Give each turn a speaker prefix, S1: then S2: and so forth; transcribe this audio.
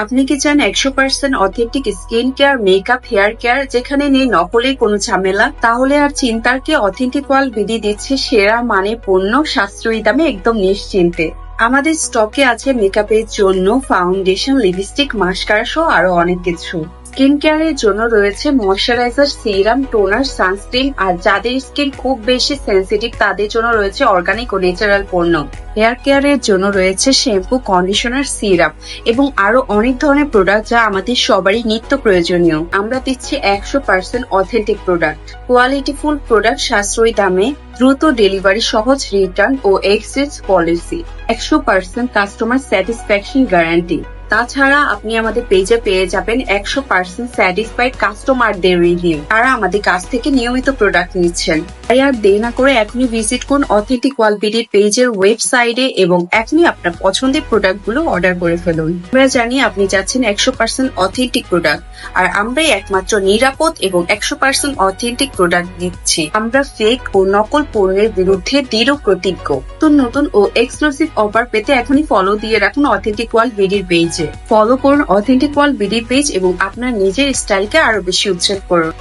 S1: আপনি কি চান 100% authentic skin care, makeup, hair care যেখানে নেই নকলের কোনো ঝামেলা? তাহলে আর চিন্তার কি, অথেন্টিক ওয়াল বিডি দিচ্ছে সেরা মানে পণ্য সাশ্রয়ী দামে একদম নিশ্চিন্তে। আমাদের স্টকে আছে মেকআপের জন্য ফাউন্ডেশন, লিপস্টিক, মাস্কারা সহ আরো অনেক কিছু। স্কিন কেয়ারের জন্য রয়েছে ময়শ্চারাইজার, সিরাম, টোনার, সানস্ক্রিন, আর যাদের স্কিন খুব বেশি সেনসিটিভ তাদের জন্য রয়েছে অর্গানিক ও ন্যাচারাল পণ্য। হেয়ার কেয়ারের জন্য রয়েছে শ্যাম্পু, কন্ডিশনার, সিরাম এবং আরো অনেক ধরনের প্রোডাক্ট যা আমাদের সবারই নিত্য প্রয়োজনীয়। আমরা দিচ্ছি 100% অথেন্টিক প্রোডাক্ট, কোয়ালিটিফুল প্রোডাক্ট সাশ্রয়ী দামে, দ্রুত ডেলিভারি, সহজ রিটার্ন ও exchange policy, 100% customer satisfaction guarantee. তাছাড়া আপনি আমাদের পেজে পেয়ে যাবেন 100% স্যাটিসফাইড কাস্টমারদের রিভিউ, তারা আমাদের কাছ থেকে নিয়মিত প্রোডাক্ট নিচ্ছেন। তাই আর দেরি না করে এখনই ভিজিট করুন অথেন্টিক ওয়াল বিডির পেজের ওয়েবসাইটে এবং এখনই আপনার পছন্দের প্রোডাক্ট গুলো অর্ডার করে ফেলুন। আমরা জানি আপনি চাচ্ছেন 100% অথেন্টিক প্রোডাক্ট, আর আমরাই একমাত্র নিরাপদ এবং 100% অথেন্টিক প্রোডাক্ট দিচ্ছি। আমরা ফেক ও নকল পণ্যের বিরুদ্ধে দৃঢ় প্রতিজ্ঞ। নতুন ও এক্সক্লুসিভ অফার পেতে এখনই ফলো দিয়ে রাখুন অথেন্টিক ওয়াল বিডির পেজে। ফলো করুন অথেন্টিক ওয়াল বিডির পেজ এবং আপনার নিজের স্টাইলকে আরো বেশি উৎসাহ করুন।